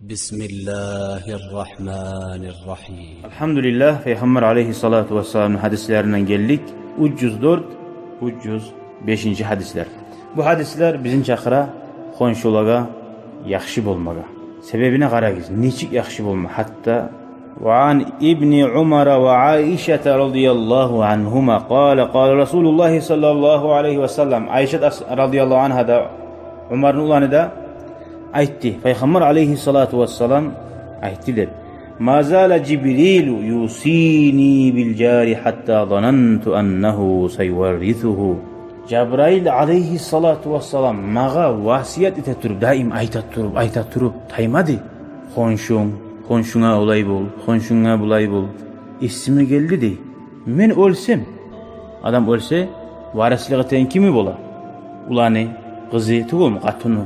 Bismillahirrahmanirrahim. Elhamdülillah Peygamber aleyhissalatu vesselam'ın hadislerinden geldik. 304, 305. hadisler. Bu hadisler bizim çakıra, konşulaga, yaxşı bolmaga. Sebebine qaragız. Niçik yaxşı bolma? Hatta وعن ابن عمر وعائشة رضي الله عنهما قال رسول الله صلى الله عليه وسلم Ayşe radıyallahu anha da Umar'ın ulanı da aytti. Peygamber aleyhissalatu vesselam ayttiler. Ma zala Cibrilu yusini bil cari hatta zanantu annahu sayuvarrithuhu. Cebrail aleyhissalatu vesselam mağa vasiyet ete turup, daim ayta turup taymadı. Konşuna olay bol, konşuna bulay bol. İsmi geldi de, men ölsem, adam ölse, varislik eten kimi bola? Ulanı, kızı, tuğum, katunu.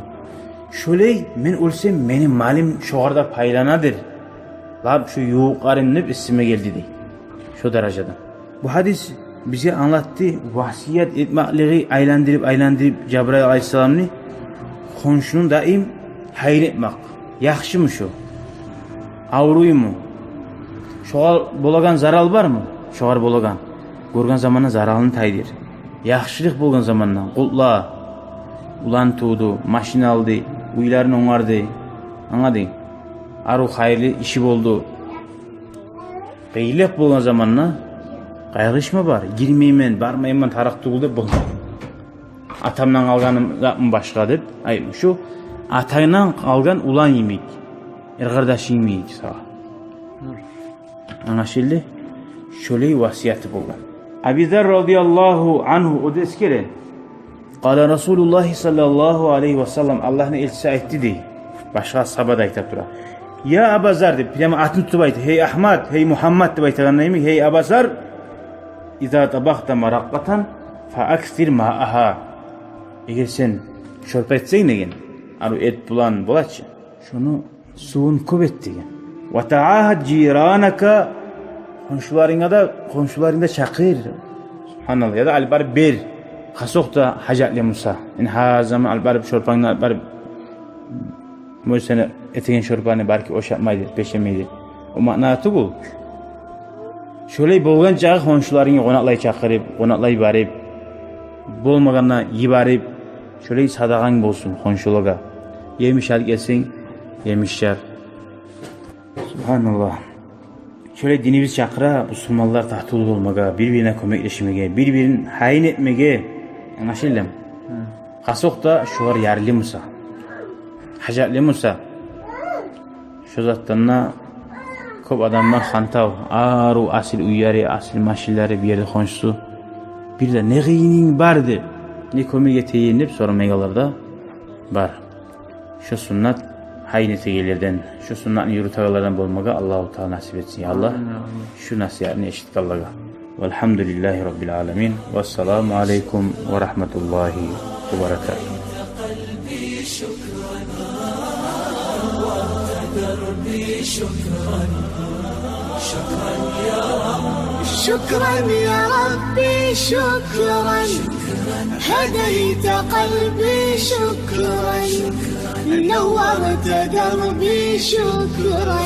Şöyle, men ölsem, benim malim şoğarda paylanadır. Lab şu yuqarınlıp ismi geldi de. Şu dereceden. Bu hadis bize anlattı, vasiyet etmekleri aylandırıp Cebrail aleyhisselam'ını konşunun daim hayır etmek. Yaxşı mı şu? Avruyu mu? Şoğar bolagan zaral var mı? Şoğar bolagan. Görgen zamanla zaralını taydır. Yaxşılık bolgan zamanla. Kulla, ulan tuğdu, maşin aldı, uylarını onardı. Anladın? Aru hayırlı işi boldu. Beylep bolgan zamanla kaygışma var. Girmeymen, barmayman tarak tuğuldu bolmadı. Atamdan alganım yapım başkadır. Ay şu ataydan algan ulan yemek. Kardeşin miydi sağa? Anlaşıldı? Şöyle vasiyeti bulgan. Ebu Zer radıyallahu anhu o deskere. Kale Resulullah sallallahu aleyhi ve sellem Allah'ın elçisi etti de. Başka sahabe da aytap dura. Ya Ebu Zer de. Piyama atın tutup aytı. Hey Ahmet, hey Muhammed de aytı. Hey Ebu Zer. İza tabakta marakkatan fa aksir ma'aha. Eğer sen şorpa etseyin egen. Aru et bulan bulaç. Şunu suyun köp degan. Ve ta'ahad ciranaka, konşularında çakır. Subhanallah, ya da albar ber. Kasokta hacatli Musa. En ha zaman albar şorpanı albar Musa'nın etegen şorpanı belki o şapmaydı, peşemeydi. O manatı bu. Şöyle bolgan çağı konşularını qonaklay çakırıp, qonaklay barıp, bolmaganna yibarıp, şöyle sadaqan bolsun konşulaga. Yemiş al gelsin. Yemişler. Subhanallah. Şöyle dinimiz çakıra Müslümanlar tahtulu olmaga, birbirine kömekleşmege, birbirini hain etmege. Anlaşıldı mı? Kasok da şuar yarlı Musa. Hacatlı Musa. Şu zattanna köp adamlar hantav. Aru asil uyarı, asil maşilleri bir yerde konuştu. Bir de ne gıyinin vardı. Ne kömege teyinip sormayalarda var. Şu sünnet haynetigelerden, şu sünnetini yürütağlardan bolmaga Allah-u Teala nasip etsin. Ya Allah, şu nasihatini eşitlik Allah'a. Velhamdülillahi Rabbil alemin. Vesselamu aleyküm ve rahmetullahi ve berekatuhu. شكرا يا ربي شكرا هديت قلبي شكرا نورت دربي شكرا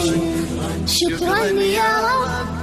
شكرا يا رب